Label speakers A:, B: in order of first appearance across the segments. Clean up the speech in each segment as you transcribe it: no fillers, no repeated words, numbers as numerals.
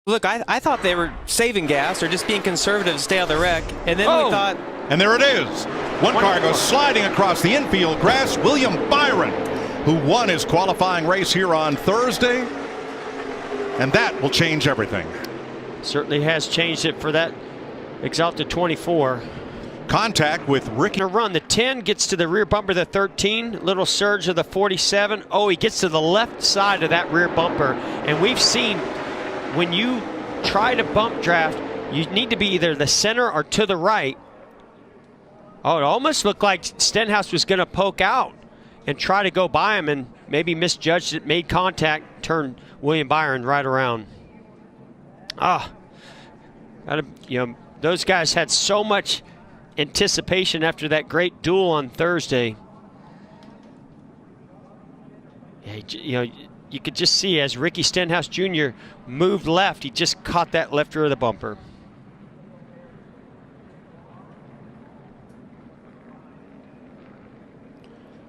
A: Look, I thought they were saving gas or just being conservative to stay out of the wreck. And then we thought...
B: And there it is. One car goes sliding across the infield grass. William Byron, who won his qualifying race here on Thursday. And that will change everything.
C: Certainly has changed it for that Exalted 24.
B: Contact with Ricky.
C: Run. The 10 gets to the rear bumper of the 13. Little surge of the 47. Oh, he gets to the left side of that rear bumper. And we've seen when you try to bump draft, you need to be either the center or to the right. Oh, it almost looked like Stenhouse was going to poke out and try to go by him and maybe misjudged it, made contact, turned William Byron right around. Those guys had so much anticipation after that great duel on Thursday. You could just see as Ricky Stenhouse Jr. moved left, he just caught that left rear of the bumper.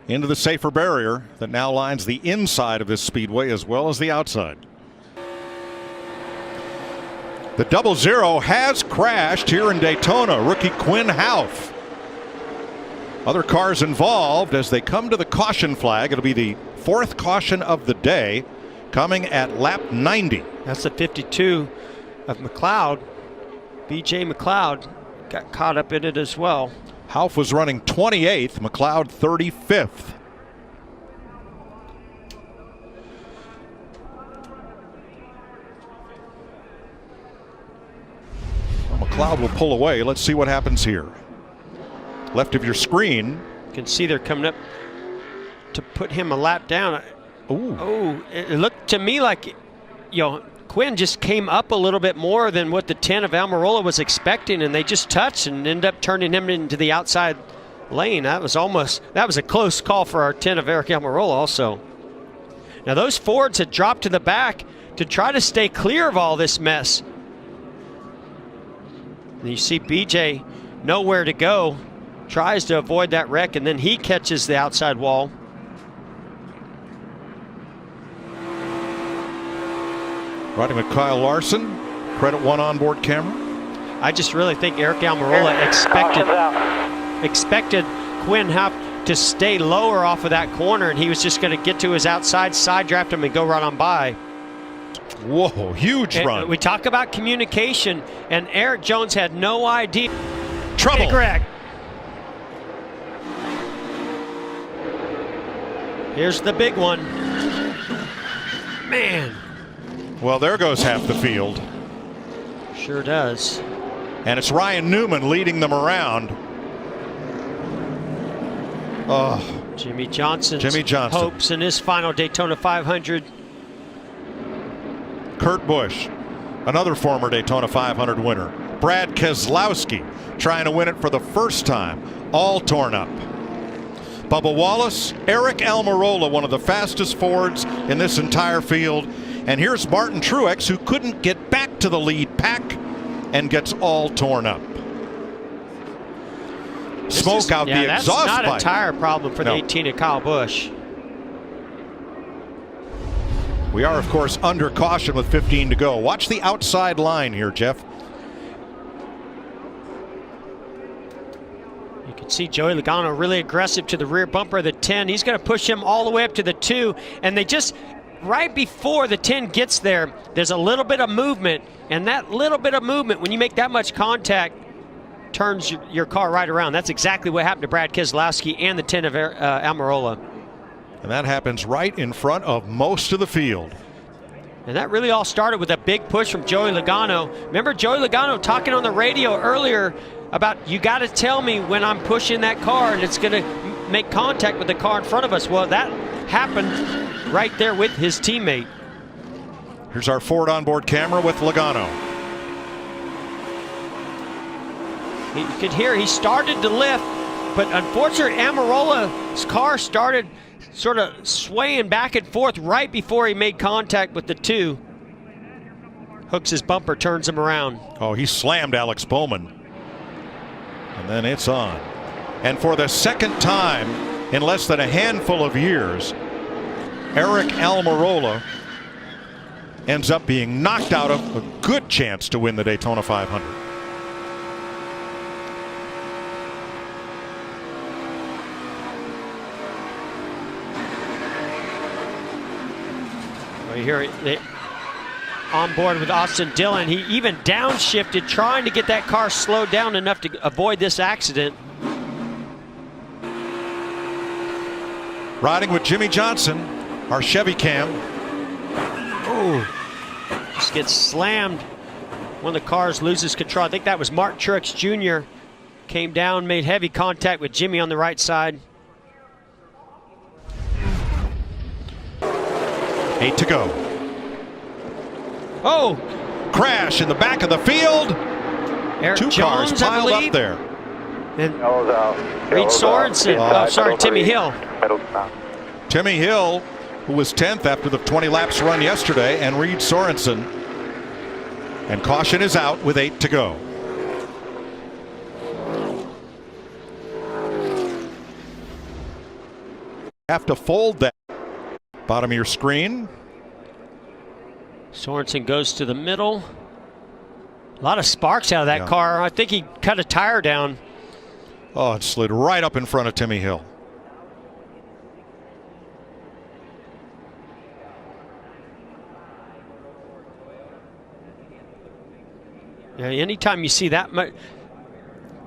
B: Into the safer barrier that now lines the inside of this speedway as well as the outside. The 00 has crashed here in Daytona. Rookie Quinn Houff. Other cars involved as they come to the caution flag. It'll be the fourth caution of the day, coming at lap 90.
C: That's the 52 of McLeod. BJ McLeod got caught up in it as well.
B: Houff was running 28th, McLeod 35th. McLeod will pull away. Let's see what happens here. Left of your screen.
C: You can see they're coming up to put him a lap down.
B: Ooh.
C: Oh, it looked to me like, Quinn just came up a little bit more than what the 10 of Almirola was expecting, and they just touched and ended up turning him into the outside lane. That was a close call for our 10 of Eric Almirola also. Now those Fords had dropped to the back to try to stay clear of all this mess. And you see BJ nowhere to go, tries to avoid that wreck, and then he catches the outside wall.
B: Riding with Kyle Larson, credit one onboard camera.
C: I just really think Eric Almirola expected Quinn Houff to stay lower off of that corner, and he was just going to get to his outside, side draft him, and go right on by.
B: Whoa, huge run.
C: We talk about communication, and Eric Jones had no idea.
B: Trouble.
C: Hey, Greg. Here's the big one. Man.
B: Well, there goes half the field.
C: Sure does.
B: And it's Ryan Newman leading them around. Oh,
C: Jimmy Johnson's
B: Johnson.
C: hopes in his final Daytona 500.
B: Kurt Busch, another former Daytona 500 winner. Brad Keselowski trying to win it for the first time, all torn up. Bubba Wallace, Eric Almirola, one of the fastest Fords in this entire field. And here's Martin Truex, who couldn't get back to the lead pack and gets all torn up. Smoke out the exhaust pipe.
C: That's not a tire problem for the 18 of Kyle Busch.
B: We are, of course, under caution with 15 to go. Watch the outside line here, Jeff.
C: You can see Joey Logano really aggressive to the rear bumper of the 10. He's going to push him all the way up to the 2. And they just, right before the 10 gets there, there's a little bit of movement. And that little bit of movement, when you make that much contact, turns your car right around. That's exactly what happened to Brad Keselowski and the 10 of Almirola.
B: And that happens right in front of most of the field.
C: And that really all started with a big push from Joey Logano. Remember Joey Logano talking on the radio earlier about, you got to tell me when I'm pushing that car and it's going to make contact with the car in front of us. Well, that happened right there with his teammate.
B: Here's our Ford onboard camera with Logano.
C: You could hear he started to lift, but unfortunately Almirola's car started sort of swaying back and forth right before he made contact with the 2. Hooks his bumper, turns him around.
B: Oh, he slammed Alex Bowman. And then it's on. And for the second time in less than a handful of years, Eric Almirola ends up being knocked out of a good chance to win the Daytona 500.
C: Well, here they on board with Austin Dillon. He even downshifted, trying to get that car slowed down enough to avoid this accident.
B: Riding with Jimmy Johnson, our Chevy cam.
C: Oh, just gets slammed. One of the cars loses control. I think that was Mark Truex Jr. Came down, made heavy contact with Jimmy on the right side.
B: 8 to go.
C: Oh!
B: Crash in the back of the field.
C: Eric
B: Two
C: Jones,
B: cars piled up there.
C: And Reed Sorensen. Oh, sorry, Timmy Hill.
B: Timmy Hill, who was 10th after the 20 laps run yesterday, and Reed Sorensen. And caution is out with 8 to go. Have to fold that. Bottom of your screen.
C: Sorensen goes to the middle. A lot of sparks out of that car. I think he cut a tire down.
B: Oh, it slid right up in front of Timmy Hill.
C: Yeah, anytime you see that much,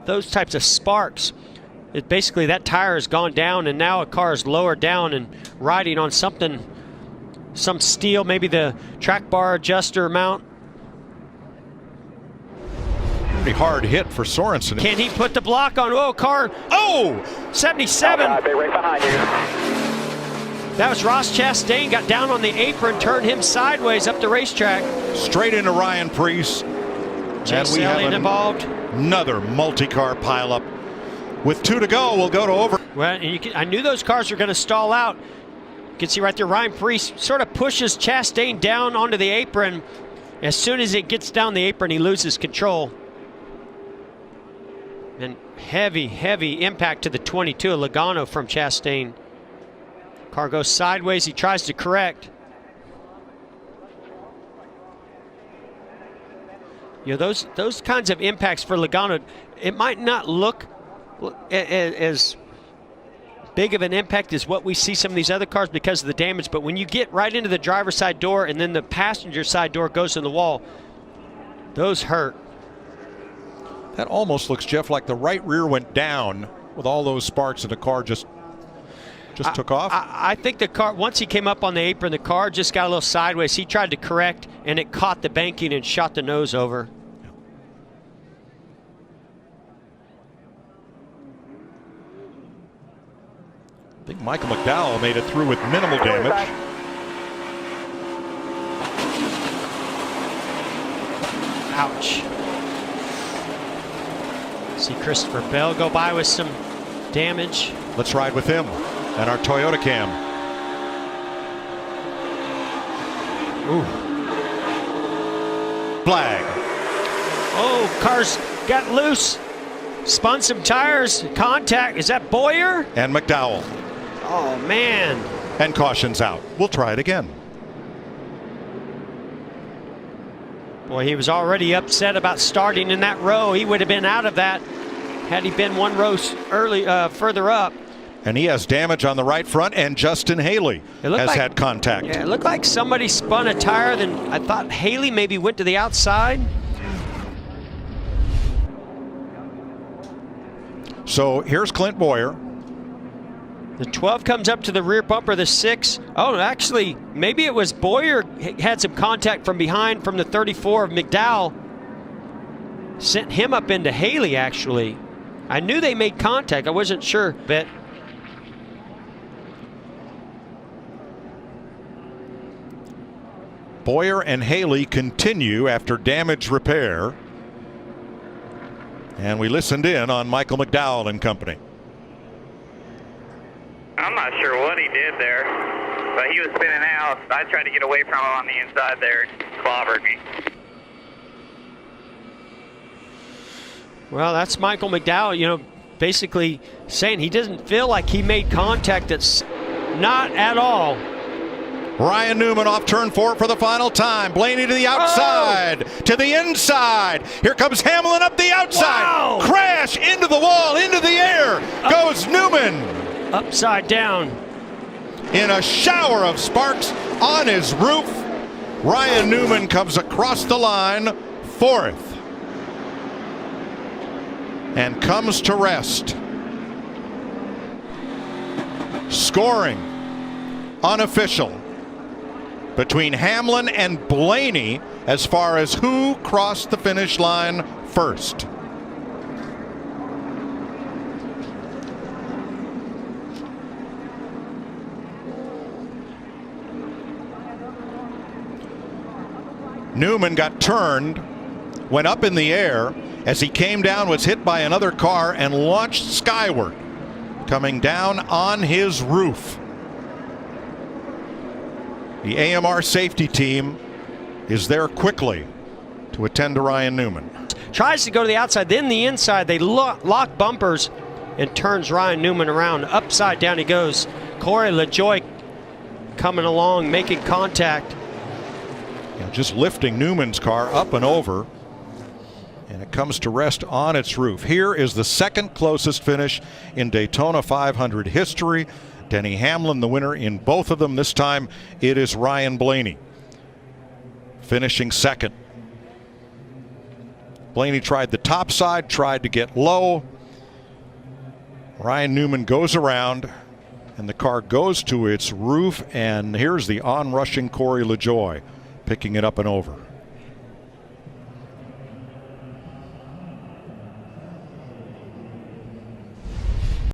C: those types of sparks, it basically that tire has gone down and now a car is lower down and riding on something, some steel, maybe the track bar adjuster mount.
B: Pretty hard hit for Sorensen.
C: Can he put the block on? Oh, car. Oh, 77.
D: Right behind you.
C: That was Ross Chastain. Got down on the apron, turned him sideways up the racetrack.
B: Straight into Ryan Preece.
C: Chase Elliott involved.
B: Another multi-car pileup. With 2 to go, we'll go to over.
C: Well, and I knew those cars were going to stall out. You can see right there, Ryan Preece sort of pushes Chastain down onto the apron. As soon as it gets down the apron, he loses control. And heavy, heavy impact to the 22 of Logano from Chastain. Car goes sideways. He tries to correct. You know, those kinds of impacts for Logano, it might not look as big of an impact as what we see some of these other cars because of the damage, but when you get right into the driver's side door and then the passenger side door goes in the wall, those hurt.
B: That almost looks, Jeff, like the right rear went down with all those sparks and the car just took off.
C: I think the car, once he came up on the apron, the car just got a little sideways. He tried to correct and it caught the banking and shot the nose over.
B: I think Michael McDowell made it through with minimal damage.
C: Ouch. See Christopher Bell go by with some damage.
B: Let's ride with him and our Toyota cam.
C: Ooh.
B: Flag.
C: Oh, car's got loose. Spun some tires. Contact. Is that Boyer?
B: And McDowell.
C: Oh, man.
B: And caution's out. We'll try it again.
C: Boy, he was already upset about starting in that row. He would have been out of that had he been one row further up.
B: And he has damage on the right front, and Justin Haley has had contact.
C: Yeah, it looked like somebody spun a tire. Then I thought Haley maybe went to the outside.
B: So here's Clint Boyer.
C: The 12 comes up to the rear bumper, the 6. Oh, actually, maybe it was Boyer had some contact from behind from the 34 of McDowell. Sent him up into Haley, actually. I knew they made contact. I wasn't sure, but...
B: Boyer and Haley continue after damage repair. And we listened in on Michael McDowell and company.
D: I'm not sure what he did there, but he was spinning out. I tried to get away from him on the inside there and clobbered me.
C: Well, that's Michael McDowell, you know, basically saying he doesn't feel like he made contact. That's not at all.
B: Ryan Newman off turn 4 for the final time. Blaney to the outside, to the inside. Here comes Hamlin up the outside.
C: Wow.
B: Crash into the wall, into the air. Goes Newman.
C: Upside down.
B: In a shower of sparks on his roof, Ryan Newman comes across the line, 4th. And comes to rest. Scoring unofficial between Hamlin and Blaney as far as who crossed the finish line first. Newman got turned, went up in the air. As he came down, was hit by another car and launched skyward, coming down on his roof. The AMR safety team is there quickly to attend to Ryan Newman.
C: Tries to go to the outside, then the inside. They lock bumpers and turns Ryan Newman around. Upside down he goes. Corey LaJoie coming along, making contact.
B: Just lifting Newman's car up and over. And it comes to rest on its roof. Here is the second closest finish in Daytona 500 history. Denny Hamlin the winner in both of them. This time it is Ryan Blaney finishing second. Blaney tried the top side, tried to get low. Ryan Newman goes around and the car goes to its roof, and here's the onrushing Corey LaJoie picking it up and over.